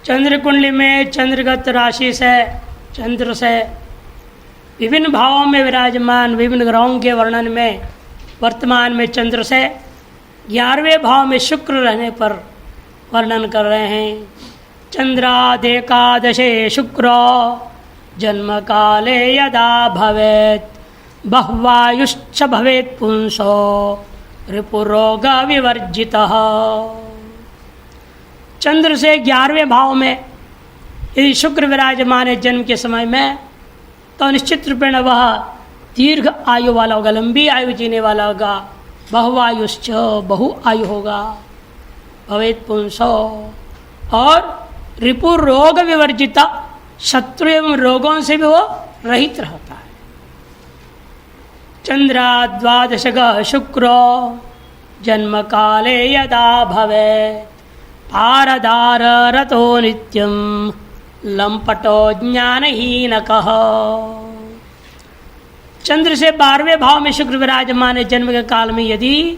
चंद्र कुंडली में चंद्रगत राशि से चंद्र से विभिन्न भावों में विराजमान विभिन्न ग्रहों के वर्णन में वर्तमान में चंद्र से 11वें भाव में शुक्र रहने पर वर्णन कर रहे हैं। चंद्रादेकादशे शुक्र जन्म काले यदा भवेत् बह्वायुश्च भवेत् पुंसो रिपुरोग विवर्जितः। चंद्र से 11वें भाव में यदि शुक्र विराजमान है जन्म के समय में, तो निश्चित रूपेण वह दीर्घ आयु वाला होगा, लंबी आयु जीने वाला होगा। बहुआयुश्च बहु आयु होगा, भवेत् पुंसो, और रिपु रोग विवर्जिता, शत्रु एवं रोगों से भी वो रहित रहता है। चंद्राद्वादशगः शुक्रो जन्म काले यदा भवेत् पारदार रतो नित्यं लंपटो ज्ञानहीनकः। चंद्र से 12वें भाव में शुक्र विराजमान है जन्म के काल में यदि,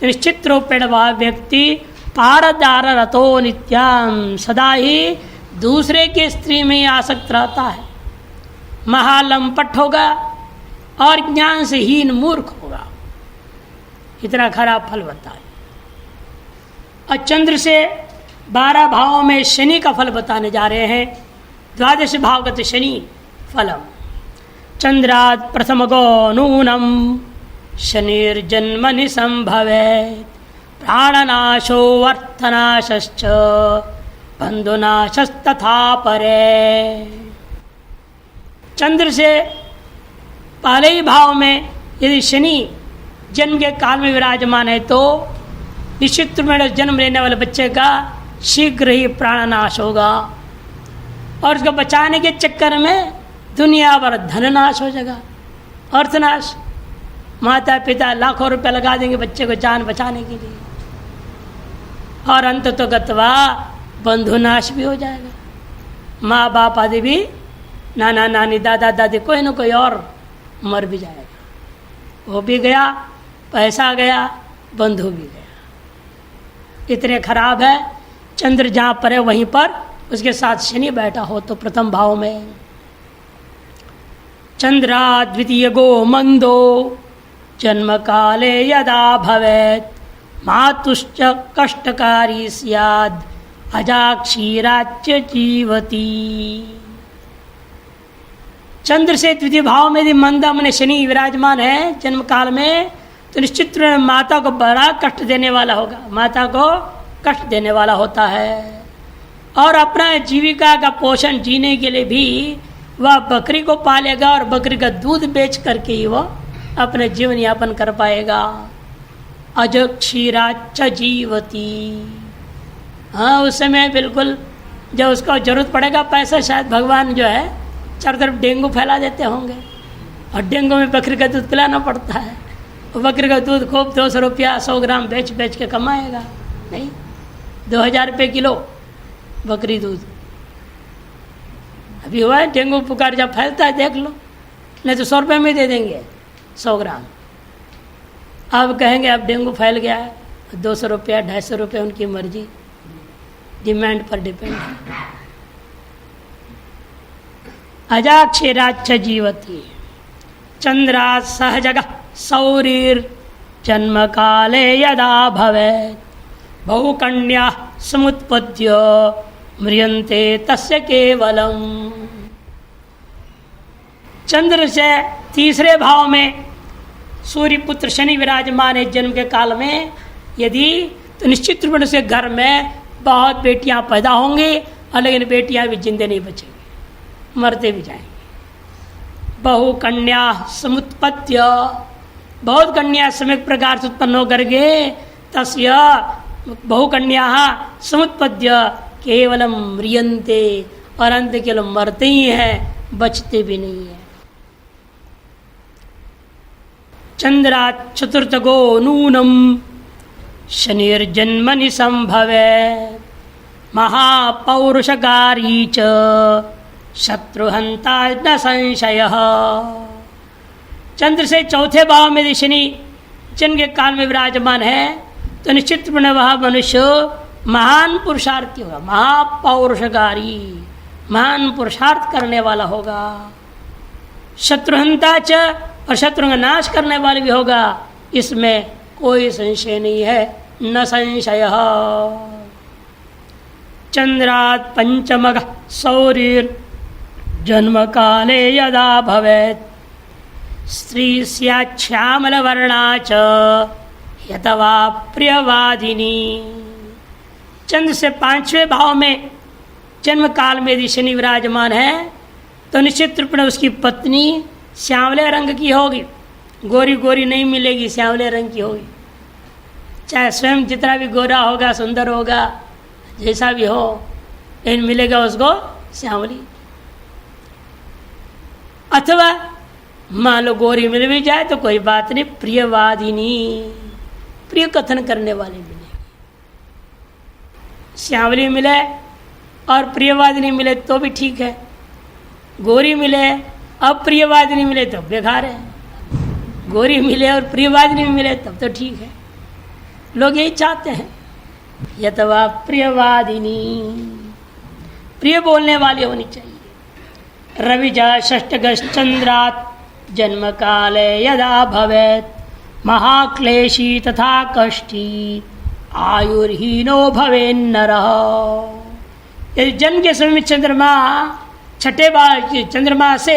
निश्चित रूपेण वह व्यक्ति पारदार रतो नित्यं, सदा ही दूसरे के स्त्री में आसक्त रहता है, महालंपट होगा और ज्ञान से हीन मूर्ख होगा। इतना खराब फल बताए। और चंद्र से 12 भावों में शनि का फल बताने जा रहे हैं। द्वादश भावगत शनि फलम चंद्रात् प्रथमगो नूनम शनिर्जन्मनि संभवेत् प्राणनाशो अर्थनाशश्च बंधुनाशस्तथा परे। चंद्र से पहले ही भाव में यदि शनि जन्म के काल में विराजमान है तो निश्चित रूप में जन्म लेने वाले बच्चे का शीघ्र ही प्राणनाश होगा, और उसको बचाने के चक्कर में दुनिया भर धननाश हो जाएगा, अर्थनाश। माता पिता लाखों रुपए लगा देंगे बच्चे को जान बचाने के लिए, और अंत तो गत्वा बंधुनाश भी हो जाएगा। माँ बाप आदि भी, नाना नानी दादा दादी कोई न कोई और मर भी जाएगा, वो भी गया, पैसा गया, बंधु भी गया। इतने खराब है। चंद्र जहाँ पर है वहीं पर उसके साथ शनि बैठा हो तो प्रथम भाव में। चंद्रा द्वितीय गो मंदो जन्म काले यदा भवेत् मातुश्च कष्टकारी स्याद् अजाक्षीराच्य जीवती। चंद्र से द्वितीय भाव में यदि मंदा मन शनि विराजमान है जन्म काल में, तो निश्चित रूप में माता को बड़ा कष्ट देने वाला होगा, माता को कष्ट देने वाला होता है। और अपना जीविका का पोषण जीने के लिए भी वह बकरी को पालेगा और बकरी का दूध बेच करके ही वह अपने जीवन यापन कर पाएगा। अज क्षीराच जीवती। हाँ, उस समय बिल्कुल जब उसको जरूरत पड़ेगा पैसा, शायद भगवान जो है चारों तरफ डेंगू फैला देते होंगे, और डेंगू में बकरी का दूध पिलाना पड़ता है। बकरी का दूध खूब 200 रुपया 100 ग्राम बेच बेच के कमाएगा, नहीं 2000 रुपये किलो बकरी दूध। अभी हुआ है डेंगू पुकार जब फैलता है देख लो, नहीं तो 100 रुपये में दे देंगे 100 ग्राम। अब कहेंगे अब डेंगू फैल गया है 200 रुपया 250 रुपये, उनकी मर्जी, डिमांड पर डिपेंड है। अजाक्षीराच्छ जीवती। चंद्रा सहजग सौरीर जन्म काले यदा भवेत् बहुकन्या समुत्पद्य म्रियन्ते तस्य केवलम। चंद्र से तीसरे भाव में सूर्य पुत्र शनि विराजमान है जन्म के काल में यदि, तो निश्चित रूप से घर में बहुत बेटियां पैदा होंगी, और लेकिन बेटियां भी जिंदे नहीं बचेंगी, मरते भी जाएंगी। बहुकन्या समुत्पत्य, बहुत कन्या सम्यक प्रकार से उत्पन्न होकर के, तस्य बहुकन्या समुत्पद्य केवलम म्रियन्ते, और अंत केवल मरते ही हैं, बचते भी नहीं है। चंद्रा चतुर्थगो नूनम शनिर्जन्मनि संभवेत् महापौरुषकारी च शत्रुहंता न संशयः। चंद्र से चौथे भाव में यदि शनि जन्म के काल में विराजमान है तो निश्चित वह मनुष्य महान पुरुषार्थी होगा, महापौरुषकारी, महान पुरुषार्थ करने वाला होगा। शत्रुहंता च, और शत्रु का नाश करने वाले भी होगा, इसमें कोई संशय नहीं है, न संशय। चंद्रात् पंचमः सौरीर जन्म काले यदा भवेत् स्त्री स्याच्छ्यामल वर्णा च यतवा प्रियवादिनी। चंद्र से 5वें भाव में जन्म काल में यदि शनि विराजमान है तो निश्चित रूप में उसकी पत्नी श्यामले रंग की होगी, गोरी गोरी नहीं मिलेगी, श्यामले रंग की होगी। चाहे स्वयं जितना भी गोरा होगा, सुंदर होगा, जैसा भी हो, लेकिन मिलेगा उसको श्यामली। अथवा मान लो गोरी मिल भी जाए तो कोई बात नहीं, प्रियवादिनी, प्रिय कथन करने वाले मिले। श्यामली मिले और प्रियवादिनी मिले तो भी ठीक है, गोरी मिले अब प्रियवादिनी मिले तो बेकार है, गोरी मिले और प्रियवादिनी मिले तब तो ठीक है। लोग यही चाहते हैं, यतवा प्रियवादिनी, प्रिय बोलने वाली होनी चाहिए। रविजा षष्ठगश्चंद्रात् जन्म काले यदा भवेत् महाक्लेशी तथा कष्टी आयुर्हीनो भवेन्नरः। यदि जन्म के समय में चंद्रमा चंद्रमा से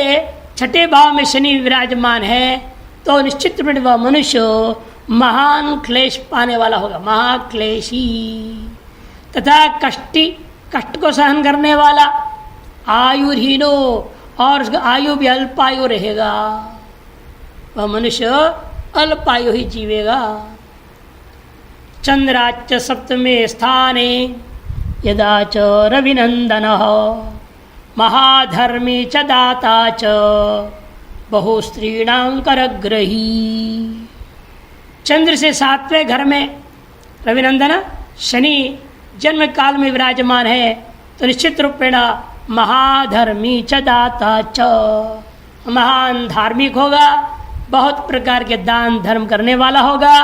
छठे भाव में शनि विराजमान है तो निश्चित रूप में वह मनुष्य महान क्लेश पाने वाला होगा, महाक्लेशी तथा कष्टी, कष्ट को सहन करने वाला, आयुर्हीनो, और उसका आयु भी अल्पायु रहेगा, वह मनुष्य अल्पायु ही जीवेगा। चंद्राच्च सप्तमे स्थाने यदा च रविनंदनः महाधर्मी च दाता च बहुस्त्रीणां करग्रही। चंद्र से 7वें घर में रविनंदन शनि जन्म काल में विराजमान है तो निश्चित रूपेण महाधर्मी च दाता च, महान धार्मिक होगा, बहुत प्रकार के दान धर्म करने वाला होगा।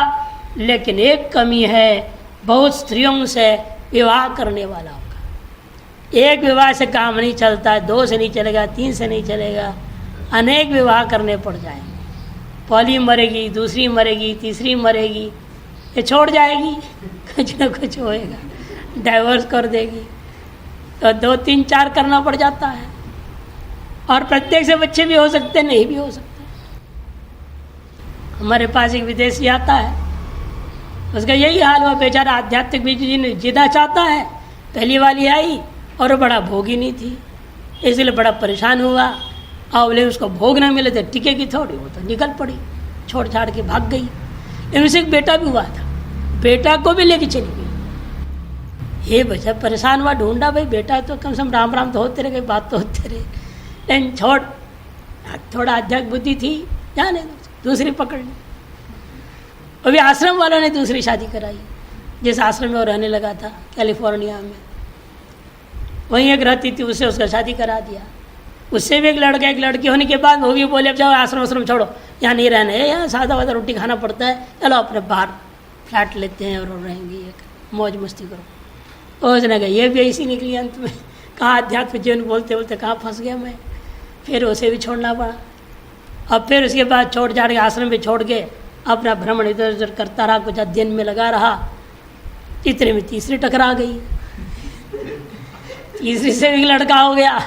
लेकिन एक कमी है, बहुत स्त्रियों से विवाह करने वाला होगा। एक विवाह से काम नहीं चलता है, 2 से नहीं चलेगा, 3 से नहीं चलेगा, अनेक विवाह करने पड़ जाएंगे। पहली मरेगी, दूसरी मरेगी, तीसरी मरेगी, ये छोड़ जाएगी, कुछ न कुछ होएगा, डाइवोर्स कर देगी, तो 2, 3, 4 करना पड़ जाता है। और प्रत्येक से बच्चे भी हो सकते, नहीं भी हो सकते। हमारे पास एक विदेशी आता है, उसका यही हाल हुआ, बेचारा आध्यात्मिक भी जीना चाहता है, पहली वाली आई और बड़ा भोगी नहीं थी, इसलिए बड़ा परेशान हुआ। और बोले उसको भोग ना मिले तो टिकेगी थोड़ी, वो तो निकल पड़ी, छोड़ छाड़ के भाग गई। लेकिन उसे एक बेटा भी हुआ था, बेटा को भी लेके चली गई। ये बच्चा परेशान हुआ, ढूंढा, भाई बेटा तो कम से कम राम राम तो होते रहे, बात तो होते रहे, लेकिन छोड़, थोड़ा आध्यात्मिक बुद्धि थी, जाने दूसरी पकड़ ली। अभी आश्रम वालों ने दूसरी शादी कराई, जिस आश्रम में वो रहने लगा था कैलिफोर्निया में, वहीं एक रहती थी, उससे उसका शादी करा दिया। उससे भी एक लड़का एक लड़की होने के बाद वो भी बोले अब जाओ आश्रम छोड़ो, यहाँ नहीं रहना है, यहाँ सादा वादा रोटी खाना पड़ता है, चलो अपने बाहर फ्लैट लेते हैं और रहेंगे, मौज मस्ती करो। उसने कहा ये भी ऐसी निकली अंत में, कहाँ अध्यात्म जीवन बोलते बोलते कहाँ फंस गया मैं। फिर उसे भी छोड़ना पड़ा। अब फिर उसके बाद छोड़ छाड़ के आश्रम भी छोड़ के अपना भ्रमण इधर उधर करता रहा, कुछ अध्ययन में लगा रहा। इतने में तीसरी टकरा गई, तीसरी से भी लड़का हो गया।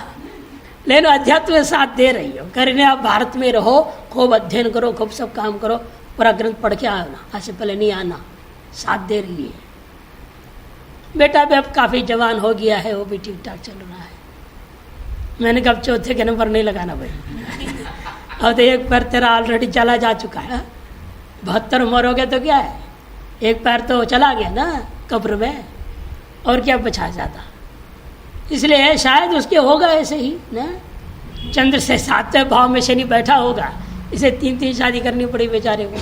लेकिन अध्यात्म में साथ दे रही हो, करने आप भारत में रहो, खूब अध्ययन करो, खूब सब काम करो, पूरा ग्रंथ पढ़ के आना, आज से पहले नहीं आना, साथ दे रही है। बेटा भी अब काफ़ी जवान हो गया है, वो भी ठीक ठाक चल रहा है। मैंने कब चौथे के नंबर नहीं लगाना भाई, अब तो एक पैर तेरा ऑलरेडी चला जा चुका है, 72 उम्र हो गया तो क्या है, एक पैर तो चला गया ना कब्र में, और क्या बचा जाता। इसलिए शायद उसके होगा ऐसे ही ना, चंद्र से 7वें भाव में शनि बैठा होगा, इसे 3-3 शादी करनी पड़ी बेचारे को।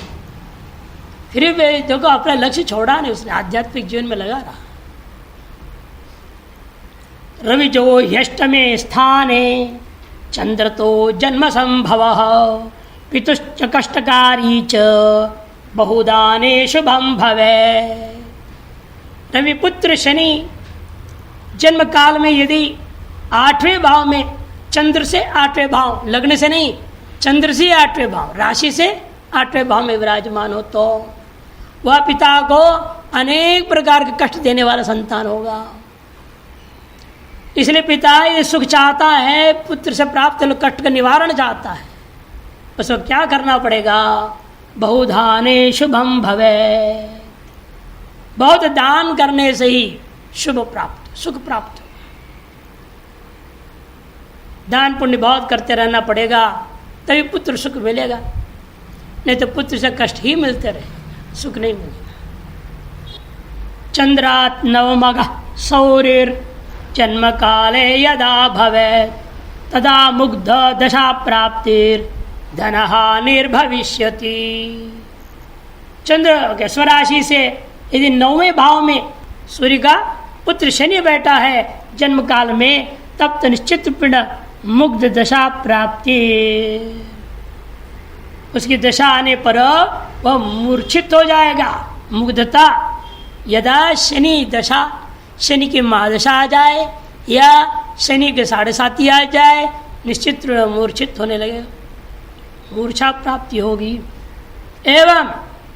फिर भी देखो अपना लक्ष्य छोड़ा नहीं उसने, आध्यात्मिक जीवन में लगा रहा। रवि जो ह्यष्टमे स्थाने चंद्र तो जन्म संभव पितुश्च कष्टकारी च बहुदाने शुभम भवे। रविपुत्र शनि जन्म काल में यदि 8वें भाव में, चंद्र से 8वें भाव, लग्न से नहीं, चंद्र से 8वें भाव, राशि से 8वें भाव में विराजमान हो तो वह पिता को अनेक प्रकार के कष्ट देने वाला संतान होगा। इसलिए पिता ये सुख चाहता है, पुत्र से प्राप्त कष्ट का निवारण चाहता है, उसको क्या करना पड़ेगा? बहुधाने शुभम भवे, बहुत दान करने से ही शुभ प्राप्त, सुख प्राप्त। दान पुण्य बहुत करते रहना पड़ेगा, तभी पुत्र सुख मिलेगा, नहीं तो पुत्र से कष्ट ही मिलते रहे, सुख नहीं मिलेगा। चंद्रात नवमग सौरिर जन्म काले यदा भवेत् तदा मुग्ध दशा प्राप्तिर धनहानिर्भविष्यति। चंद्र स्वराशि से यदि 9वें भाव में सूर्य का पुत्र शनि बैठा है जन्म काल में, तब तो निश्चित रूपेण मुग्ध दशा प्राप्ति, उसकी दशा आने पर वह मूर्छित हो जाएगा। मुग्धता, यदा शनि दशा, शनि की महादशा आ जाए या शनि के 7.5 आ जाए, निश्चित मूर्छित होने लगे, मूर्छा प्राप्ति होगी। एवं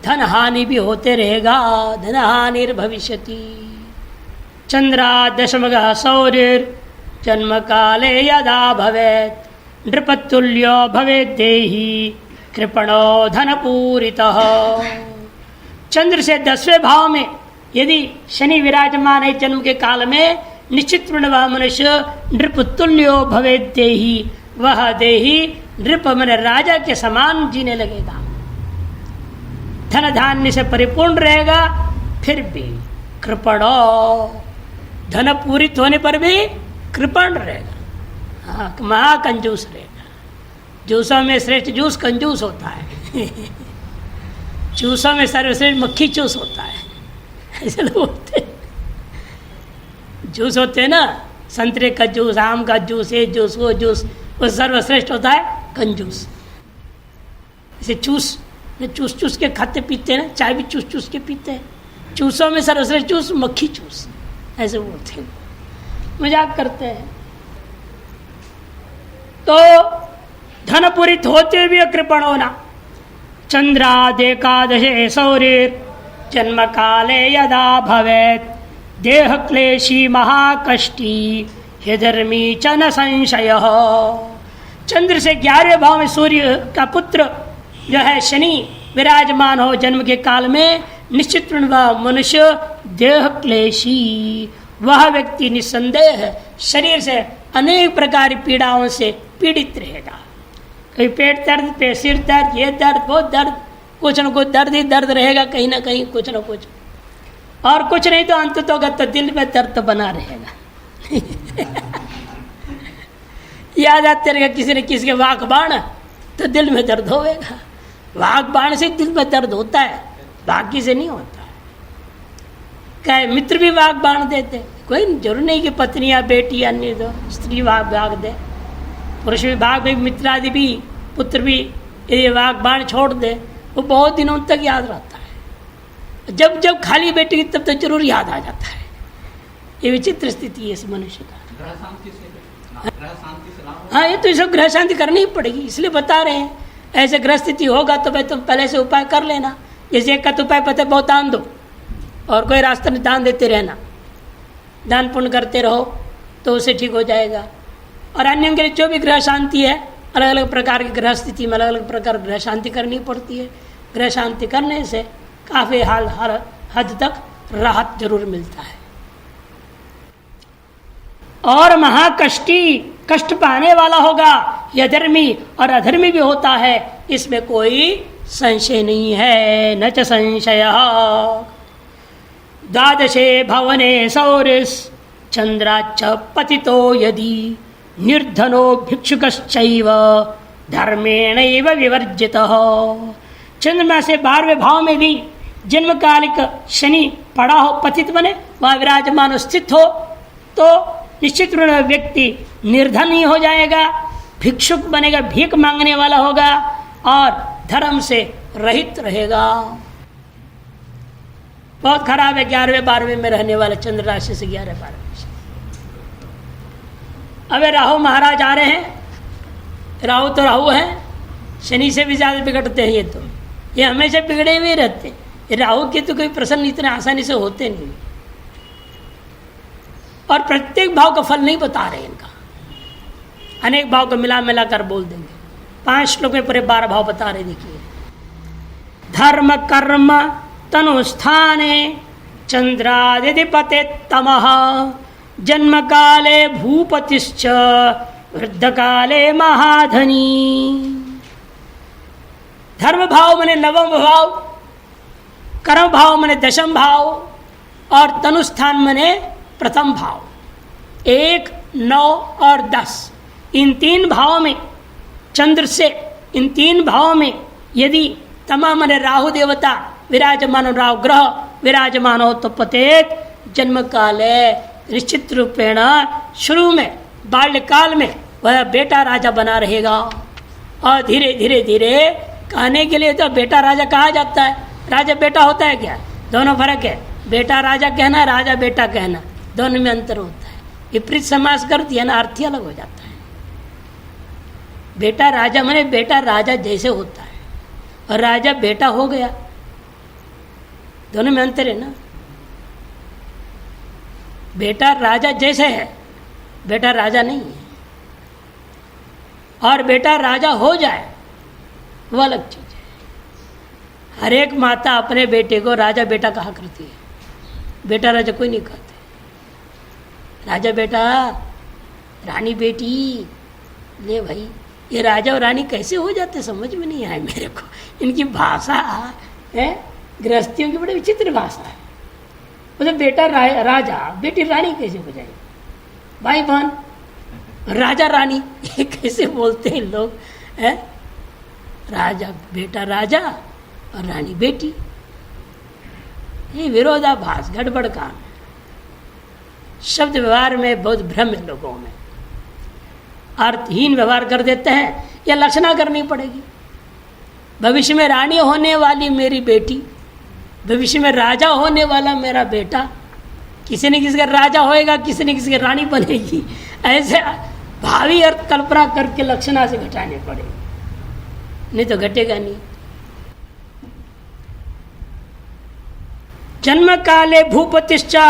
धन हानि भी होते रहेगा, धन हानिर्भविष्यति। चंद्रा दशमग सौरिर जन्म काले यदा भवेत् नृपतुल्यो भवेत् देहि कृपणो धन पूरितः। चंद्र से 10वें भाव में यदि शनि विराजमान है जन्म के काल में, निश्चित वह मनुष्य नृपतुल्यो भवेत् देहि, वह देहि नृप मन राजा के समान जीने लगेगा, धन धान्य से परिपूर्ण रहेगा, फिर भी कृपणो, धन पूरित होने पर भी कृपण रहेगा। हाँ, महाकंजूस रहेगा। जूसों में श्रेष्ठ जूस कंजूस होता है जूसों में सर्वश्रेष्ठ मक्खी चूस होता है, ऐसे लोग होते हैं। जूस होते हैं ना, संतरे का जूस, आम का जूस, ये जूस, वो जूस, वो सर्वश्रेष्ठ होता है कंजूस। इसे चूस चूस चूस के खाते पीते हैं ना, चाय भी चूस चूस के पीते हैं। चूसों में सर्वश्रेष्ठ जूस मक्खी चूस, ऐसे बोलते हैं, मजाक करते हैं। तो धन पूरित होते भी कृपण होना। चंद्रादेकादशे सौरिर जन्म काले यदा भवेत् देह क्लेशी महाकष्टी ह्यधर्मी च न संशय। चंद्र से 11वें भाव में सूर्य का पुत्र जो है शनि विराजमान हो जन्म के काल में, निश्चित वह मनुष्य देह क्लेशी, वह व्यक्ति निस्संदेह शरीर से अनेक प्रकार की पीड़ाओं से पीड़ित रहेगा। कहीं पेट दर्द, पे सिर दर्द, ये दर्द, वो दर्द, कुछ न कुछ दर्द ही दर्द रहेगा, कहीं ना कहीं कुछ न कुछ, और कुछ नहीं तो अंत तो दिल में दर्द तो बना रहेगा याद आते रहेगा किसी न किसी के वाक बाण, तो दिल में दर्द होगा। वाक बाण से दिल में दर्द होता है, बाकी से नहीं होता है। क्या मित्र भी वाक बाण देते, कोई जरूर नहीं कि पत्नियां, बेटी, अन्य दो स्त्री वाक भाग दे, पुरुष विभाग में मित्र आदि भी, पुत्र भी यदि वाक बाण छोड़ दे, वो बहुत दिनों तक याद रहता है। जब जब खाली बैठेगी तब तो जरूर याद आ जाता है। ये विचित्र स्थिति है इस मनुष्य का। हाँ, ये तो ये सब ग्रह शांति करनी ही पड़ेगी, इसलिए बता रहे हैं। ऐसे ग्रह स्थिति होगा तो भाई तुम पहले से उपाय कर लेना। जैसे एक का उपाय पता है, बहुत दान दो, और कोई रास्ते में दान देते रहना, दान पुण्य करते रहो तो उससे ठीक हो जाएगा। और अन्य के लिए जो भी ग्रह शांति है, अलग अलग प्रकार की ग्रह स्थिति में अलग अलग प्रकार ग्रह शांति करनी पड़ती है। ग्रह शांति करने से काफ़ी हर हद तक राहत जरूर मिलता है। और महाकष्टी, कष्ट पाने वाला होगा, यह धर्मी और अधर्मी भी होता है, इसमें कोई संशय नहीं है। न च संशय। द्वादशे भवने सौरिस चंद्राच्च पतितो यदि निर्धनो भिक्षुकश्चैव धर्मेणैव विवर्जितः। चंद्रमा से 12वें भाव में भी जन्मकालिक शनि पड़ा हो, पतित बने, वह विराजमान स्थित हो, तो निश्चित रूप में व्यक्ति निर्धन ही हो जाएगा, भिक्षुक बनेगा, भीख मांगने वाला होगा और धर्म से रहित रहेगा। बहुत खराब है 11वें 12वें में रहने वाले चंद्र राशि से 11 12 से। अब राहु महाराज आ रहे हैं, राहु तो राहु है, शनि से भी ज्यादा बिगड़ते हैं ये, तो ये हमेशा बिगड़े हुए रहते हैं। ये राहु के तो कोई प्रसन्न इतने आसानी से होते नहीं, और प्रत्येक भाव का फल नहीं बता रहे इनका, अनेक भाव को मिला मिला कर बोल देंगे। 5 श्लोक में पूरे 12 भाव बता रहे। देखिए, धर्म कर्म तनुस्थाने चंद्रादिपते तमः जन्म काले भूपतिश्च वृद्ध काले महाधनी। धर्म भाव माने नवम भाव, कर्म भाव माने दशम भाव, और तनुस्थान माने प्रथम भाव। 1, 9 और 10 इन 3 भावों में चंद्र से, इन 3 भावों में यदि तमाम माने राहु देवता विराजमान, राहु ग्रह विराजमान हो तो प्रत्येक जन्म काल निश्चित रूपेण शुरू में बाल्यकाल में वह बेटा राजा बना रहेगा, और धीरे धीरे धीरे कहने के लिए तो बेटा राजा कहा जाता है। राजा बेटा होता है क्या? दोनों फर्क है। बेटा राजा कहना, राजा बेटा कहना, दोनों में अंतर होता है। विपरीत समास कर दिया ना, अर्थ अलग हो जाता है। बेटा राजा माने बेटा राजा जैसे होता है, और राजा बेटा हो गया, दोनों में अंतर है ना। बेटा राजा जैसे है, बेटा राजा नहीं है, और बेटा राजा हो जाए वो अलग चीज है। हर एक माता अपने बेटे को राजा बेटा कहा करती है, बेटा राजा कोई नहीं कहते। राजा बेटा, रानी बेटी, ले भाई, ये राजा और रानी कैसे हो जाते समझ में नहीं आए मेरे को। इनकी भाषा है, गृहस्थियों की बड़ी विचित्र भाषा है। मतलब बेटा राजा, बेटी रानी कैसे हो जाएगी? भाई बहन, राजा रानी, ये कैसे बोलते हैं लोग? है राजा बेटा राजा और रानी बेटी, ये विरोधाभास, गड़बड़ काम। शब्द व्यवहार में बहुत भ्रम है लोगों में, अर्थहीन व्यवहार कर देते हैं। यह लक्षणा करनी पड़ेगी। भविष्य में रानी होने वाली मेरी बेटी, भविष्य में राजा होने वाला मेरा बेटा, किसी न किसी का राजा होएगा, किसी न किसी की रानी बनेगी। ऐसे भावी अर्थ कल्पना करके लक्षणा से घटाने पड़ेगी, नहीं तो घटेगा नहीं। जन्म काले भूपतिश्चा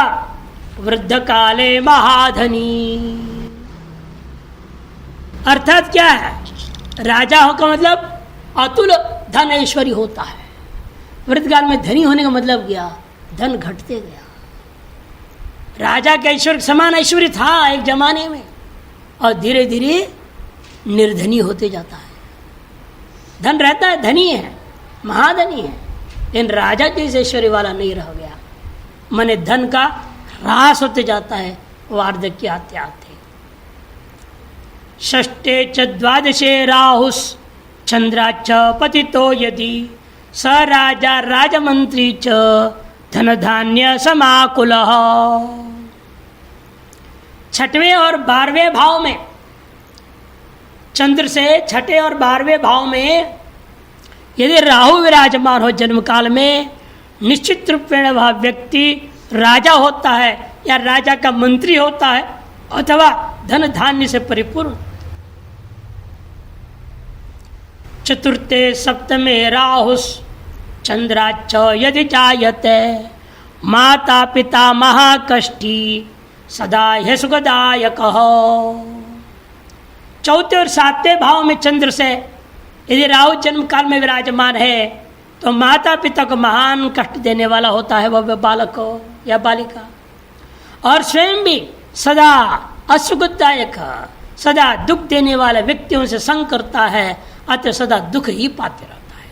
वृद्ध काले महाधनी। अर्थात क्या है? राजा हो का मतलब अतुल धन ऐश्वर्य होता है। वृद्धकाल में धनी होने का मतलब क्या? धन घटते गया। राजा के ऐश्वर्य समान ऐश्वर्य था एक जमाने में, और धीरे धीरे निर्धनी होते जाता है। धन रहता है, धनी है, महाधनी है, लेकिन राजा जैसे ऐश्वर्य वाला नहीं रह गया। माने धन का ह्रास होते जाता है वार्धक्य आते आते। षष्ठे च द्वादशे राहुस चंद्राच पतितो यदि स राजा राजमंत्री च धन धान्य समाकुलः। 6वें और 12वें भाव में चंद्र से 6ठे और 12वें भाव में यदि राहु विराजमान हो जन्म काल में, निश्चित रूप में वह व्यक्ति राजा होता है या राजा का मंत्री होता है, अथवा धन धान्य से परिपूर्ण। चतुर्थे सप्तमे राहुस चंद्राच यदि जायते माता पिता महाकष्टी सदा है सुखदायक। 4थे और 7वें भाव में चंद्र से यदि राहु जन्म काल में विराजमान है तो माता पिता को महान कष्ट देने वाला होता है वह बालक हो या बालिका, और स्वयं भी सदा असुखदायक, सदा दुख देने वाले व्यक्तियों से संग करता है, अतः सदा दुख ही पाते रहता है।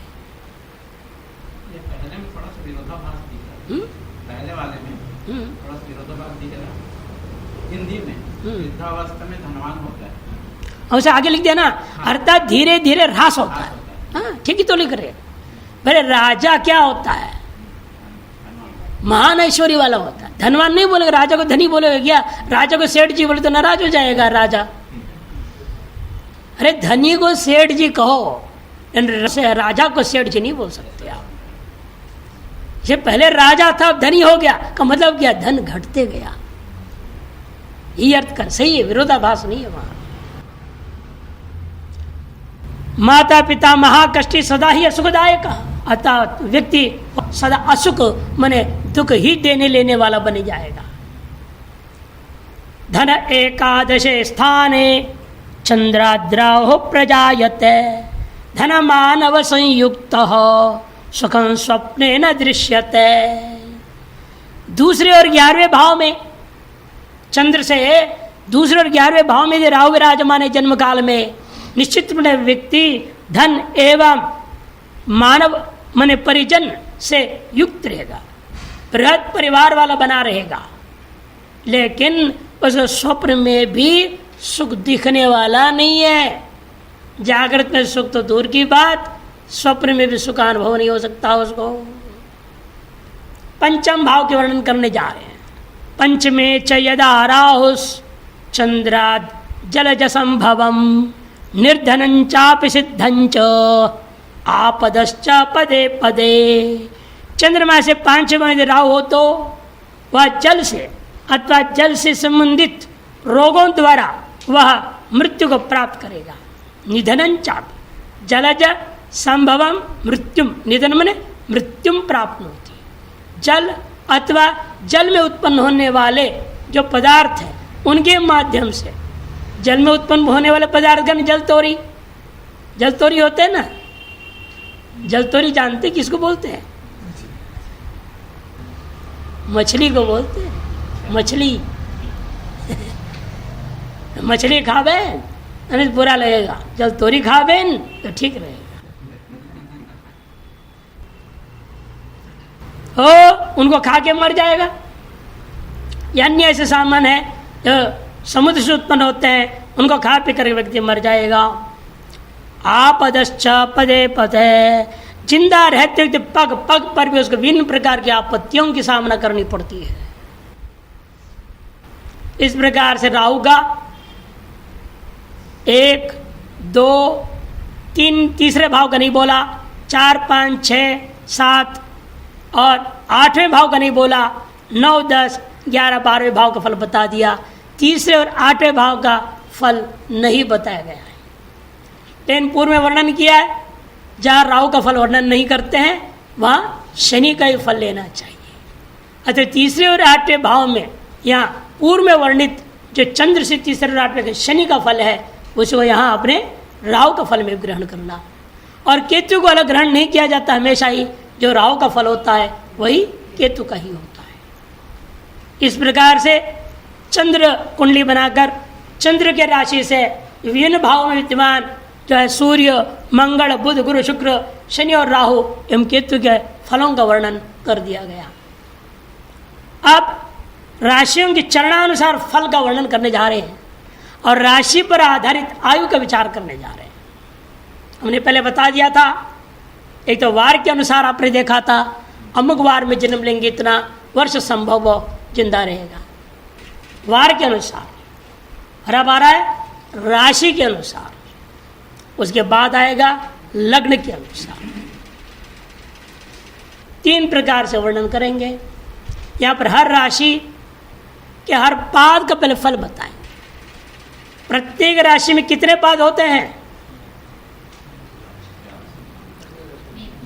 ये पहले में थोड़ा सा विरोधाभास दिख रहा है। पहले वाले में थोड़ा सा विरोधाभास दिख रहा है। हिंदी में वृद्धावस्था में धनवान होता है, और उसे आगे लिख दिया ना, अर्थात धीरे धीरे ह्रास होता है। हाँ ठीक ही तो लिख रहे। भले राजा क्या होता है? महान ऐश्वर्य वाला होता है। धनवान नहीं बोलेगा, राजा को धनी बोलेगा क्या? राजा को सेठ जी बोले तो नाराज हो जाएगा राजा। अरे धनी को सेठ जी कहो, राजा को सेठ जी नहीं बोल सकते आप। ये पहले राजा था अब धनी हो गया का मतलब क्या, धन घटते गया, ये अर्थ कर सही है, विरोधाभास नहीं है वहां। माता पिता महाकष्टी सदा ही असुखदायक, अतः व्यक्ति सदा असुख माने दुख ही देने लेने वाला बन जाएगा। धन एकादशे स्थाने चंद्राद्राहो प्रजायते, धन मानव संयुक्त सुखं स्वप्ने न दृश्यते। दूसरे और 11वें भाव में चंद्र से दूसरे और 11वें भाव में राहु विराजमान है जन्म काल में, निश्चित व्यक्ति धन एवं मानव माने परिजन से युक्त रहेगा, बृहद परिवार वाला बना रहेगा, लेकिन उस स्वप्न में भी सुख दिखने वाला नहीं है। जागृत में सुख तो दूर की बात, स्वप्न में भी सुख अनुभव नहीं हो सकता उसको। पंचम भाव के वर्णन करने जा रहे हैं। पंचमे च यदा राहुस चंद्राद जलज संभवम निर्धनं चापि सिद्धं च आपदश्च पदे पदे। चंद्रमा से 5 यदि राहु हो तो वह जल से अथवा जल से संबंधित रोगों द्वारा वह मृत्यु को प्राप्त करेगा। निधनं चापि जलज संभवम मृत्युम, निधन मने मृत्युम प्राप्त होती। जल अथवा जल में उत्पन्न होने वाले जो पदार्थ हैं उनके माध्यम से, जल में उत्पन्न होने वाले पदार्थ का जलतोरी, जलतोरी होते हैं ना, जलतोरी जानते किसको बोलते हैं? मछली को बोलते हैं, मछली मछली खावे अरे बुरा लगेगा, जलतोरी खावे तो ठीक रहेगा। हो उनको खा के मर जाएगा। या अन्य ऐसे सामान है जो समुद्र से उत्पन्न होते हैं, उनको खा पी कर व्यक्ति मर जाएगा। आपदश्च पदे पदे, जिंदा रहते हुए पग पग पर भी उसको विभिन्न प्रकार की आपत्तियों की सामना करनी पड़ती है। इस प्रकार से राहु का 1, 2, 3 तीसरे भाव का नहीं बोला, 4, 5, 6, 7 और 8वें भाव का नहीं बोला, 9, 10, 11, 12वें भाव का फल बता दिया। तीसरे और 8वें भाव का फल नहीं बताया गया है। लेकिन पूर्व में वर्णन किया है, जहाँ राहु का फल वर्णन नहीं करते हैं वहाँ शनि का ही फल लेना चाहिए। अतः तीसरे और 8वें भाव में यहाँ पूर्व में वर्णित जो चंद्र से तीसरे और 8वें शनि का फल है उसको यहाँ अपने राहु का फल में ग्रहण करना। और केतु को अलग ग्रहण नहीं किया जाता, हमेशा ही जो राहु का फल होता है वही केतु का ही होता है। इस प्रकार से चंद्र कुंडली बनाकर चंद्र के राशि से विभिन्न भावों में विद्यमान जो है सूर्य, मंगल, बुध, गुरु, शुक्र, शनि और राहु एवं केतु के फलों का वर्णन कर दिया गया। अब राशियों की चरणानुसार फल का वर्णन करने जा रहे हैं और राशि पर आधारित आयु का विचार करने जा रहे हैं। हमने पहले बता दिया था, एक तो वार के अनुसार आपने देखा था, अमुक वार में जन्म लेंगे इतना वर्ष संभव जिंदा रहेगा, वार के अनुसार। और अब आ रहा है राशि के अनुसार, उसके बाद आएगा लग्न के अनुसार। 3 प्रकार से वर्णन करेंगे। यहाँ पर हर राशि के हर पाद का पहले फल बताएं। प्रत्येक राशि में कितने पाद होते हैं?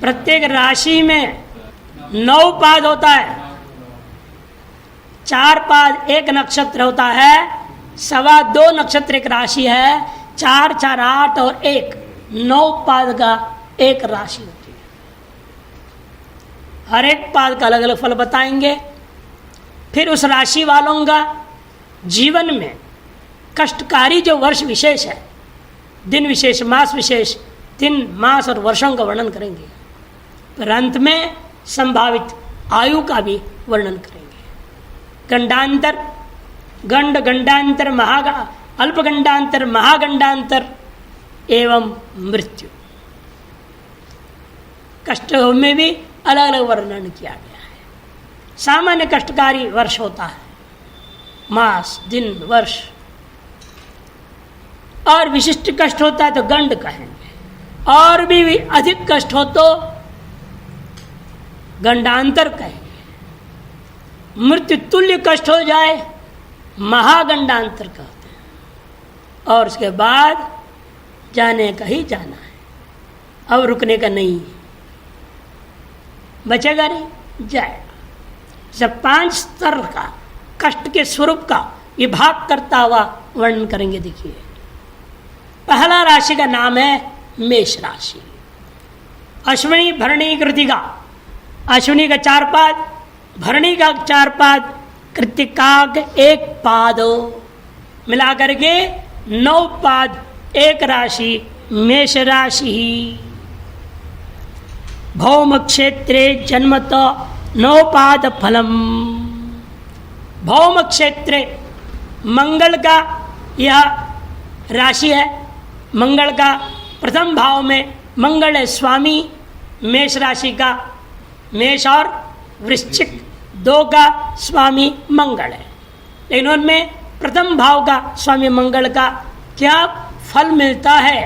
प्रत्येक राशि में 9 पाद होता है। 4 पाद एक नक्षत्र होता है, 2.25 नक्षत्र एक राशि है, 4, 4, 8 और 1 9 पाद का एक राशि होती है। हर एक पाद का अलग अलग फल बताएंगे। फिर उस राशि वालों का जीवन में कष्टकारी जो वर्ष विशेष है, दिन विशेष, मास विशेष, दिन, मास और वर्षों का वर्णन करेंगे। पर अंत में संभावित आयु का भी वर्णन करेंगे। गंडांतर, गंड, गंडांतर, अल्पगंडांतर, महागंडांतर एवं मृत्यु, कष्ट में भी अलग अलग वर्णन किया गया है। सामान्य कष्टकारी वर्ष होता है, मास, दिन, वर्ष, और विशिष्ट कष्ट होता है तो गंड कहेंगे। और भी अधिक कष्ट हो तो गंडांतर कहेंगे। मृत्यु तुल्य कष्ट हो जाए महागंडांतर कहते हैं। और उसके बाद जाने का ही जाना है, अब रुकने का नहीं है, बचेगा नहीं, जाएगा। जब 5 स्तर का कष्ट के स्वरूप का विभाग करता हुआ वर्णन करेंगे। देखिए, पहला राशि का नाम है मेष राशि। अश्विनी भरणी कृतिका, अश्विनी का 4 पाद, भरणी का 4 पाद, कृतिका के 1 पाद, मिला करके 9 पाद एक राशि मेष राशि ही। भौम क्षेत्रे जन्मत 9 पाद फलम। भौम क्षेत्रे मंगल का यह राशि है। मंगल का प्रथम भाव में मंगल है स्वामी मेष राशि का। मेष और वृश्चिक 2 का स्वामी मंगल है, लेकिन उनमें प्रथम भाव का स्वामी मंगल का क्या फल मिलता है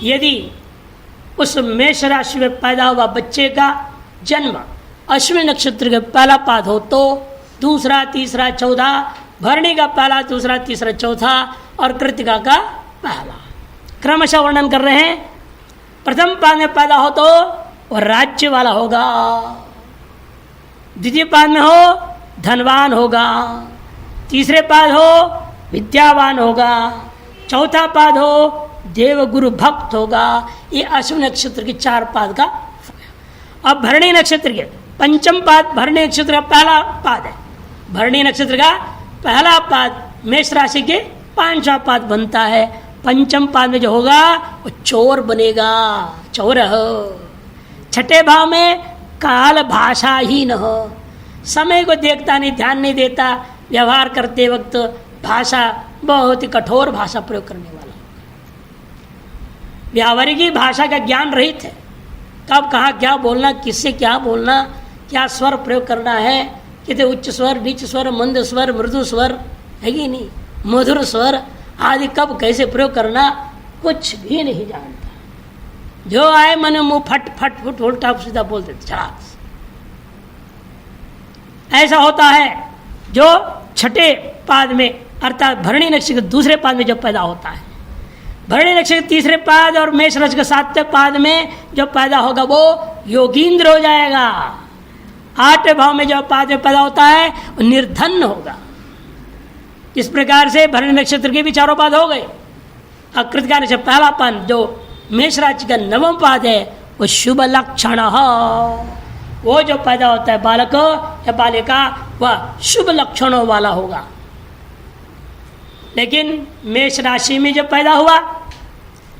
यदि उस मेष राशि में पैदा हुआ बच्चे का जन्म अश्विनी नक्षत्र के पहला पाद हो तो दूसरा, तीसरा, चौथा, भरणी का पहला, दूसरा, तीसरा, चौथा और कृतिका का पहला, क्रमशः वर्णन कर रहे हैं। प्रथम पाद में पैदा हो तो वह राज्य वाला होगा, द्वितीय पाद में हो धनवान होगा, तीसरे पाद हो विद्यावान होगा, चौथा पाद हो देव गुरु भक्त होगा। ये अश्विनी नक्षत्र के 4 पाद का। अब भरणी नक्षत्र के पंचम पाद, भरणी नक्षत्र का पहला पाद है। भरणी नक्षत्र का पहला पाद मेष राशि के 5वां पाद बनता है। पंचम पाद में जो होगा वो चोर बनेगा, चोर हो। छठे भाव में काल भाषा ही न हो, समय को देखता नहीं, ध्यान नहीं देता, व्यवहार करते वक्त भाषा बहुत ही कठोर भाषा प्रयोग करने वाला, व्यावहारिक भाषा का ज्ञान रहित है। कब कहाँ क्या बोलना, किससे क्या बोलना, क्या स्वर प्रयोग करना है, कितने उच्च स्वर, नीच स्वर, मंद स्वर, मृदु स्वर है कि नहीं, मधुर स्वर आदि कब कैसे प्रयोग करना कुछ भी नहीं जानता। जो आए मन मुंह फट फट फुट उल्टा सीधा बोल देते चला। ऐसा होता है जो छठे पाद में अर्थात भरणी नक्षत्र के दूसरे पाद में जब पैदा होता है। भरणी नक्षत्र के तीसरे पाद और मेष राशि के 7वें पाद में जो पैदा होगा वो योगींद्र हो जाएगा। 8वें भाव में जो पाद में पैदा होता है वो निर्धन होगा। इस प्रकार से भरणी नक्षत्र के भी 4 पाद हो गए। कृतिका नक्षत्र पहला पाद जो मेष राशि का 9वां पाद है वो शुभ लक्षण, वो जो पैदा होता है बालक या बालिका वह शुभ लक्षणों वाला होगा। लेकिन मेष राशि में जो पैदा हुआ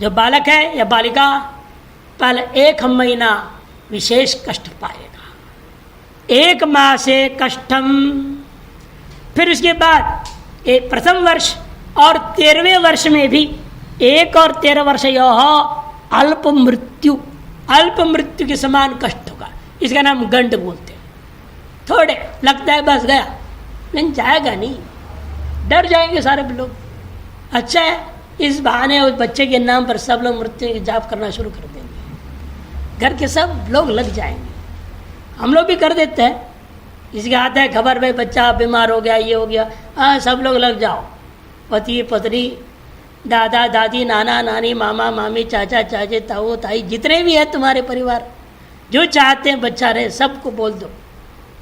जो बालक है या बालिका पहले 1 महीना विशेष कष्ट पाएगा, 1 माह से कष्टम, फिर उसके बाद प्रथम वर्ष और 13वें वर्ष में भी 1 और 13 वर्ष यह अल्प मृत्यु के समान कष्ट होगा। इसका नाम गंड बोलते हैं। थोड़े लगता है बस गया, लेकिन जाएगा नहीं, डर जाएंगे सारे लोग। अच्छा है इस बहाने उस बच्चे के नाम पर सब लोग मृत्यु की जाप करना शुरू कर देंगे, घर के सब लोग लग जाएंगे। हम लोग भी कर देते हैं, इसके आता है खबर भाई बच्चा बीमार हो गया, ये हो गया, हाँ सब लोग लग जाओ, पति पत्नी, दादा दादी, नाना नानी, मामा मामी, चाचा चाचे, ताऊ ताई, जितने भी है तुम्हारे परिवार जो चाहते हैं बच्चा रहे सबको बोल दो।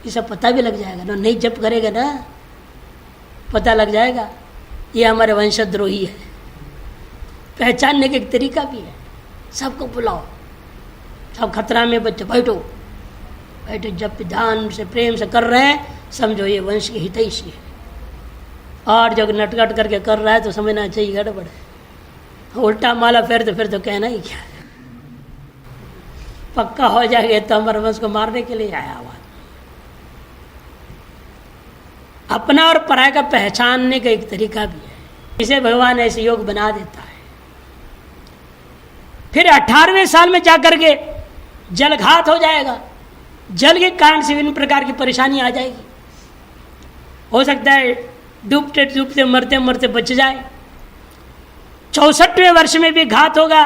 ये सब पता भी लग जाएगा ना, नहीं जप करेगा ना पता लग जाएगा ये हमारे वंशद्रोही है। पहचानने का एक तरीका भी है, सबको बुलाओ, सब खतरा में बच्चे बैठो बैठो, जब ध्यान से प्रेम से कर रहे हैं समझो ये वंश के हितैषी है। और जो नटखट करके कर रहा है तो समझना चाहिए गड़बड़ है। उल्टा माला फिर तो कहना ही क्या है, पक्का हो जाएगा तो हमारे वंश को मारने के लिए आया हुआ। अपना और पराय का पहचानने का एक तरीका भी है, इसे भगवान ऐसे योग बना देता है। फिर 18वें साल में जाकर के जलघात हो जाएगा, जल के कारण से विभिन्न प्रकार की परेशानी आ जाएगी। हो सकता है डूबते डूबते मरते मरते बच जाए। 64वें वर्ष में भी घात होगा,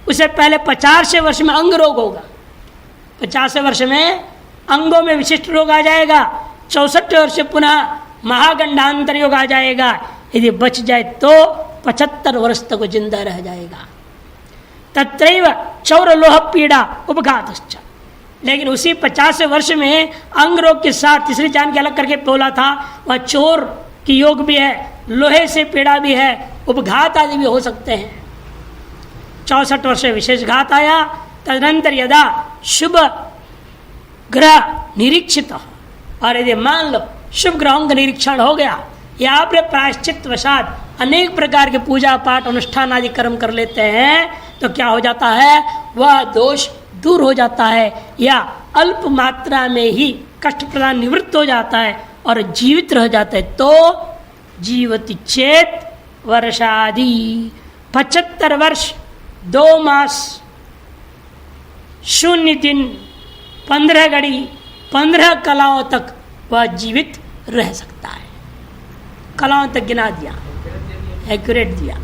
उससे पहले 50वें वर्ष में अंग रोग होगा। 50वें वर्ष में अंगों में विशिष्ट रोग आ जाएगा, 64 वर्ष पुनः महागंडांतर योग आ जाएगा। यदि बच जाए तो 75 वर्ष तक जिंदा रह जाएगा। तत्रैव चौर लोह पीड़ा उपघातश्च, लेकिन उसी 50 वर्ष में अंग रोग के साथ तीसरी जान के अलग करके बोला था, वह चोर की योग भी है, लोहे से पीड़ा भी है, उपघात आदि भी हो सकते हैं। 64 वर्ष विशेष घात आया। तदनंतर यदा शुभ ग्रह निरीक्षित, और यदि मान लो शुभ ग्रहों का निरीक्षण हो गया, या आपने प्रायश्चित वशात अनेक प्रकार के पूजा पाठ अनुष्ठान आदि कर्म कर लेते हैं, तो क्या हो जाता है, वह दोष दूर हो जाता है, या अल्प मात्रा में ही कष्ट प्रदान निवृत्त हो जाता है और जीवित रह जाता है। तो जीवति चेत वर्षादि 75 वर्ष 2 मास 0 दिन 15 घड़ी 15 कलाओं तक वह जीवित रह सकता है। कलाओं तक गिना दिया, एक्यूरेट दिया।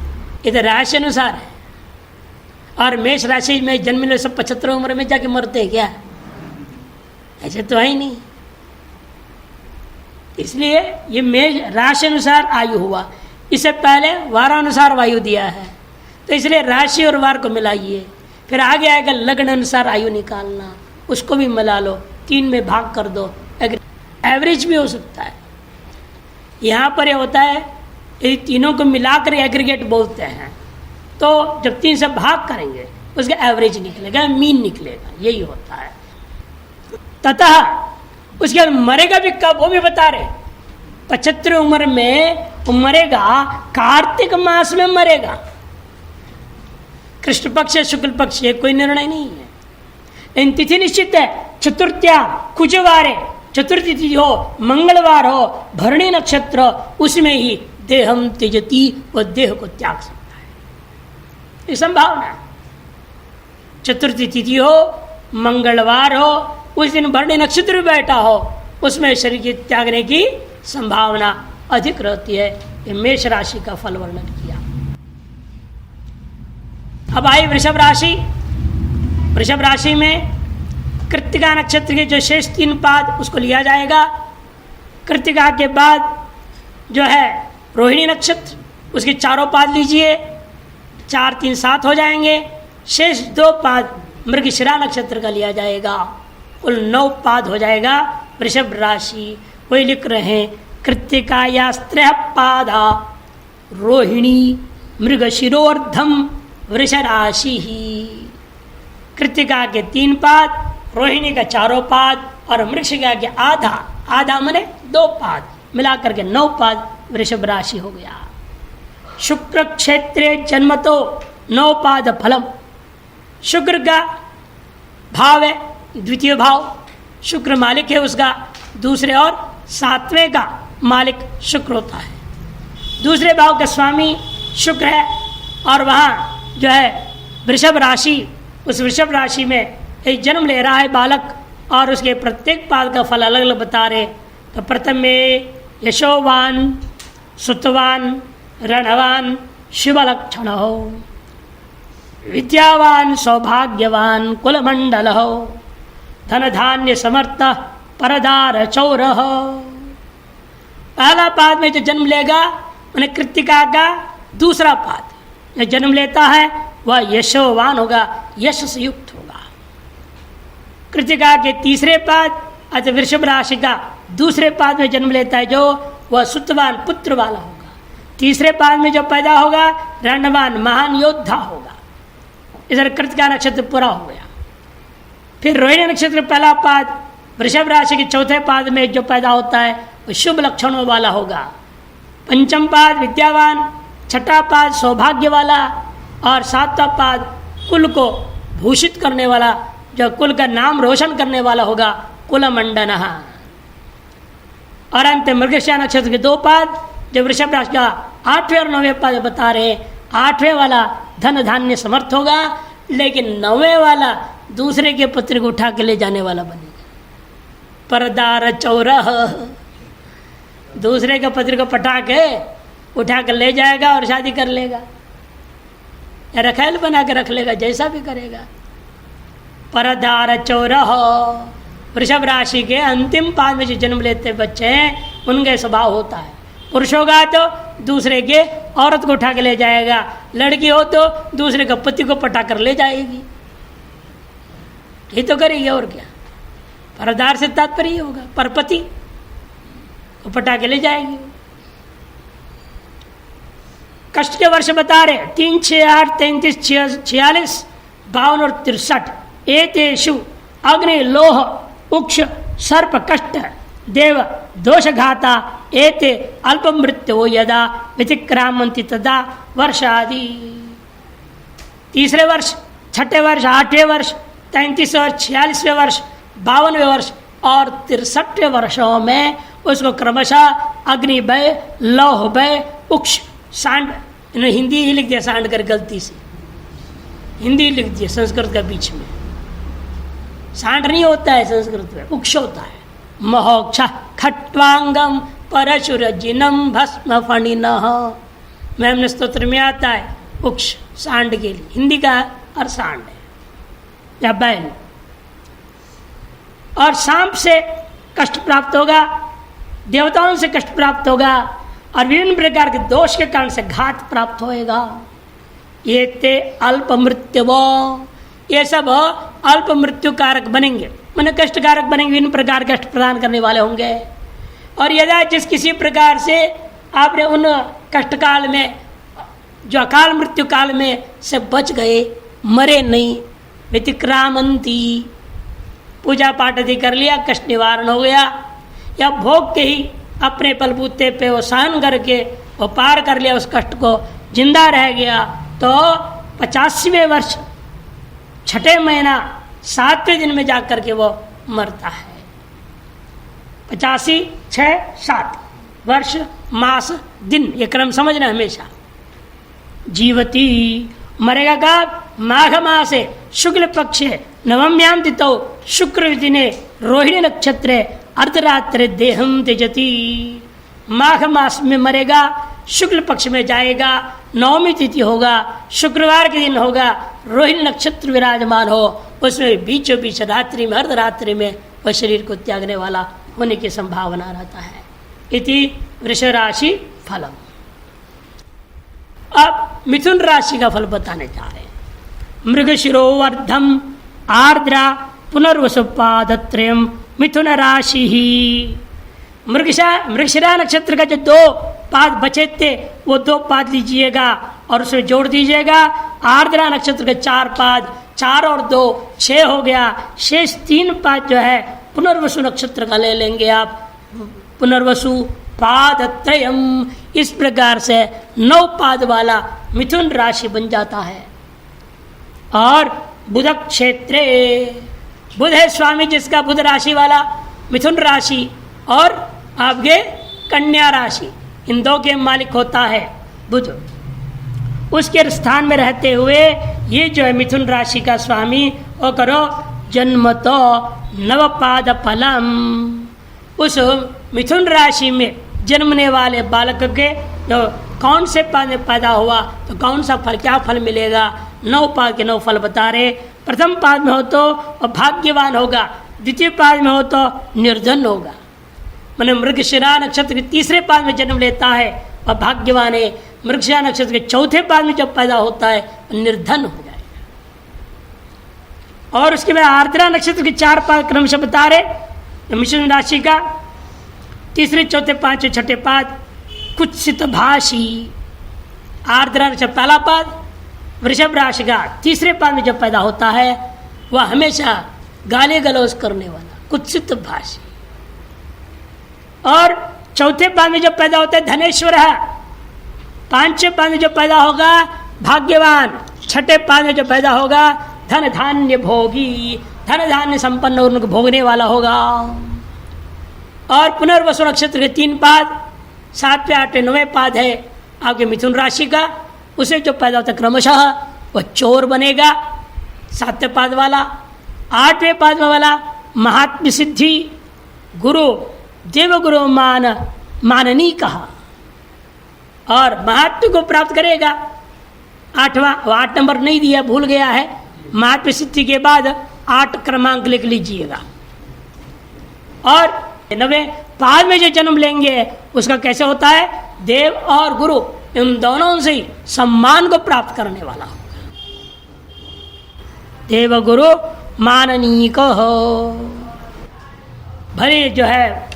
इधर राशि अनुसार है। और मेष राशि में जन्म सब 75 उम्र में जाके मरते हैं क्या? ऐसे तो है ही नहीं। इसलिए ये मेष राशि अनुसार आयु हुआ। इससे पहले वारानुसार वायु दिया है, तो इसलिए राशि और वार को मिलाइए। फिर आगे आएगा लग्न अनुसार आयु निकालना, उसको भी मिला लो, 3 में भाग कर दो, एवरेज भी हो सकता है। यहाँ पर यह होता है, यदि तीनों को मिलाकर एग्रीगेट बोलते हैं, तो जब 3 से भाग करेंगे उसका एवरेज निकलेगा, मीन निकलेगा, यही होता है। ततः उसके बाद मरेगा भी कब, वो भी बता रहे। 75 उम्र में वो मरेगा, कार्तिक मास में मरेगा। कृष्ण पक्ष या शुक्ल पक्ष ये कोई निर्णय नहीं है, इन तिथि निश्चित है। चतुर्थ्या कुजवारे, चतुर्थी तिथि हो, मंगलवार हो, भरणी नक्षत्र, उसमें ही देहम त्यजति, वह देह को त्याग सकता है, ये संभावना है। चतुर्थी तिथि हो, मंगलवार हो, उस दिन भरणी नक्षत्र भी बैठा हो, उसमें शरीर के त्यागने की संभावना अधिक रहती है। ये मेष राशि का फल वर्णन किया। अब आई वृषभ राशि। वृषभ राशि में कृत्तिका नक्षत्र के जो शेष 3 पाद उसको लिया जाएगा। कृत्तिका के बाद जो है रोहिणी नक्षत्र, उसके 4 पाद लीजिए, 4 3 7 हो जाएंगे। शेष 2 पाद मृगशिरा नक्षत्र का लिया जाएगा, कुल 9 पाद हो जाएगा वृषभ राशि। वही लिख रहे हैं, कृत्तिकायास्त्रय पादा रोहिणी मृगशिरोर्धम वृष राशि ही। कृत्तिका के 3 पाद, रोहिणी का 4 पाद और मृगशिरा के आधा मने 2 पाद, मिलाकर के 9 पाद वृषभ राशि हो गया। शुक्र क्षेत्रे जन्म तो 9 पाद फलम। शुक्र का भाव है द्वितीय भाव, शुक्र मालिक है उसका, दूसरे और 7वें का मालिक शुक्र होता है। दूसरे भाव का स्वामी शुक्र है, और वहाँ जो है वृषभ राशि, उस वृषभ राशि में एक जन्म ले रहा है बालक, और उसके प्रत्येक पाद का फल अलग अलग बता रहे। तो प्रथम में यशोवान सुतवान रणवान शुभ लक्षण हो, विद्यावान सौभाग्यवान कुलमंडल हो, धन धान्य समर्थ परदार चौर हो। पहला पाद में जो जन्म लेगा मैंने कृत्तिका का दूसरा पाद जो जन्म लेता है वह यशोवान होगा, यश से युक्त होगा। कृत्तिका के तीसरे पाद अतः वृषभ राशि का दूसरे पाद में जन्म लेता है जो, वह सुतवान पुत्र वाला होगा। तीसरे पाद में जो पैदा होगा रणवान महान योद्धा होगा। इधर कृत्तिका नक्षत्र पूरा हो गया। फिर रोहिणी नक्षत्र पहला पाद वृषभ राशि के चौथे पाद में जो पैदा होता है वह शुभ लक्षणों वाला होगा। पंचम पाद विद्यावान, छठा पाद सौभाग्य वाला, और 7वां पाद कुल को भूषित करने वाला, जो कुल का नाम रोशन करने वाला होगा, कुलमंडन। और अंत मृगशिरा नक्षत्र के 2 पाद जो वृषभ राशि का 8वें और 9वें पाद बता रहे। 8वें वाला धन धान्य समर्थ होगा, लेकिन 9वें वाला दूसरे के पुत्र को उठा के ले जाने वाला बनेगा। परदार चौरह, दूसरे के पुत्र को पटा के उठा कर ले जाएगा और शादी कर लेगा, या रखेल बना के रख लेगा, जैसा भी करेगा। परदार चौरह वृषभ राशि के अंतिम पाद में जो जन्म लेते बच्चे हैं उनका स्वभाव होता है। पुरुष होगा तो दूसरे के औरत को उठा के ले जाएगा, लड़की हो तो दूसरे के पति को पटा कर ले जाएगी। ये तो करेगी और क्या, परदार से तात्पर्य होगा, परपति को पटा के ले जाएगी। कष्ट के वर्ष बता रहे 3, 6, 8, 33, 46, 52 और 63। एतेषु अग्नि लोह उक्ष सर्प कष्ट देव दोषघाता एते अल्प मृत्यु यदा व्यतिक्रामंति तदा वर्षादि। तीसरे वर्ष, छठे वर्ष, 8वें वर्ष, 33वें वर्ष, 46वें वर्ष, 52वें वर्ष और 63वें वर्षों में उसको क्रमशः अग्नि भय, लौह भय, उक्ष, सांड, इन्होंने हिंदी ही लिख दिया सांड कर, गलती से हिंदी लिख दिया संस्कृत का बीच में। सांड नहीं होता है संस्कृत में, उक्ष होता है। महोक्ष खट्वांगम परशुरजिनम भस्म फणिनः, में हमने स्तोत्र में आता है उक्ष सांड के लिए, हिंदी का और सांड है या बैल। और सांप से कष्ट प्राप्त होगा, देवताओं से कष्ट प्राप्त होगा और विभिन्न प्रकार के दोष के कारण से घात प्राप्त होएगा। ये ते अल्प मृत्यु, ये सब अल्प मृत्यु कारक बनेंगे, मैंने कष्ट कारक बनेंगे, विभिन्न प्रकार के कष्ट प्रदान करने वाले होंगे। और यदि जिस किसी प्रकार से आपने उन कष्ट काल में, जो अकाल मृत्यु काल में से बच गए, मरे नहीं, व्यतिक्रामंती, पूजा पाठ आदि कर लिया, कष्ट निवारण हो गया, या भोग के ही अपने बलबूते पे वो सहन करके वो पार कर लिया, उस कष्ट को जिंदा रह गया, तो 85वें वर्ष 6ठे महीना 7वें दिन में जाकर के वो मरता है। 85, 6, 7 वर्ष, मास, दिन, ये क्रम समझना हमेशा। जीवती मरेगा का माघ मासे शुक्ल पक्षे नवम्याम तिथौ शुक्र दिने रोहिणी नक्षत्रे अर्धरात्रे देहम त्यजति। माघ मास में मरेगा, शुक्ल पक्ष में जाएगा, नवमी तिथि होगा, शुक्रवार के दिन होगा, रोहिणी नक्षत्र विराजमान हो, उसमें बीचों बीच रात्रि में, अर्धरात्रि में वह शरीर को त्यागने वाला होने की संभावना रहता है। इति वृष राशि फलम। अब मिथुन राशि का फल बताने जा रहे हैं। मृगशिरोवर्धम आर्द्रा पुनर्वसुपादत्रयम् मिथुन राशि ही। मृगशिरा नक्षत्र का जो 2 पाद बचे थे वो 2 पाद लीजिएगा और उसमें जोड़ दीजिएगा। आर्द्रा नक्षत्र के 4 पाद, 4 और 2 6 हो गया, शेष 3 पाद जो है पुनर्वसु नक्षत्र का ले लेंगे आप। पुनर्वसु पादत्रयम्, इस प्रकार से 9 पाद वाला मिथुन राशि बन जाता है। और बुध क्षेत्रे, बुध है स्वामी जिसका, बुध राशि वाला मिथुन राशि और आपके कन्या राशि, इन 2 के मालिक होता है बुध। उसके स्थान में रहते हुए ये जो है मिथुन राशि का स्वामी, वो करो जन्म तो नवपाद फलम। उस मिथुन राशि में जन्मने वाले बालक के जो कौन से पाद में पैदा हुआ तो कौन सा फल, क्या फल मिलेगा। 9 पाद के 9 फल बता रहे। प्रथम पाद में हो तो भाग्यवान होगा, द्वितीय पाद में हो तो निर्धन होगा। मैंने मृगशिरा नक्षत्र के 3रे पाद में जन्म लेता है वह भाग्यवान है। मृगशिरा नक्षत्र के 4थे पाद में जब पैदा होता है निर्धन हो जाएगा। और उसके बाद आर्द्रा नक्षत्र के 4 पाद क्रमशः बता रहे। मिथुन राशि का 3रे, 4थे, 5वें, 6ठे पाद कुत्सित भाषी। आर्द्रा नक्षत्र पहला पाद, वृषभ राशि का 3रे पाद में जब पैदा होता है वह हमेशा गाली गलौज करने वाला, कुत्सित भाषी। और 4थे पाद में जब पैदा होता है धनेश्वर है। 5वें पाद में जब पैदा होगा भाग्यवान। 6ठे पाद में जब पैदा होगा धन धान्य भोगी, धन धान्य संपन्न उनको भोगने वाला होगा। और पुनर्वसु नक्षत्र के 3 पाद, 7वें, 8वें, 9वें पाद है आपके मिथुन राशि का। उसे जो पैदा होता है क्रमशः वह चोर बनेगा, 7वें पाद वाला। 8वें पाद वाला महात्म्य सिद्धि, गुरु देवगुरु माननी कहा और महात्म्य को प्राप्त करेगा। 8वां, 8 नंबर नहीं दिया, भूल गया है। महात्म्य सिद्धि के बाद 8 क्रमांक लिख लीजिएगा। और 90 बाद में जो जन्म लेंगे उसका कैसे होता है, देव और गुरु इन दोनों से ही सम्मान को प्राप्त करने वाला होगा। देव गुरु माननीय को हो, भले जो है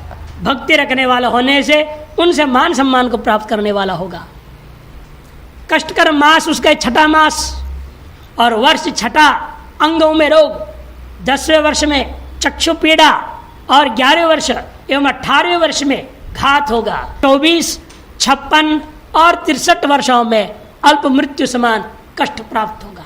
भक्ति रखने वाला होने से उनसे मान सम्मान को प्राप्त करने वाला होगा। कष्टकर मास उसका 6ठा मास और वर्ष 6ठा, अंगों में रोग, 10वें वर्ष में चक्षु पीड़ा और 11वें वर्ष एवं 18वें वर्ष में घात होगा। 24, 56 और 63 वर्षों में अल्प मृत्यु समान कष्ट प्राप्त होगा।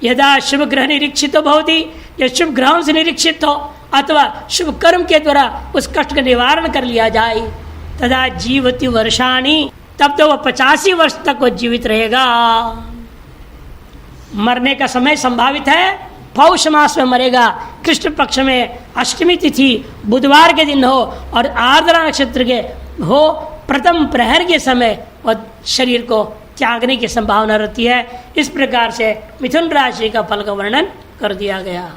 यदा शुभ ग्रह निरीक्षित भवति, यह शुभ ग्रहों से निरीक्षित हो अथवा शुभ कर्म के द्वारा उस कष्ट का निवारण कर लिया जाए, तदा जीवति वर्षाणी, तब तो वह 85 वर्ष तक वो जीवित रहेगा। मरने का समय संभावित है, पौष मास में मरेगा, कृष्ण पक्ष में अष्टमी तिथि बुधवार के दिन हो और आर्द्रा नक्षत्र के हो, प्रथम प्रहर के समय और शरीर को त्यागने की संभावना रहती है। इस प्रकार से मिथुन राशि का फल का वर्णन कर दिया गया।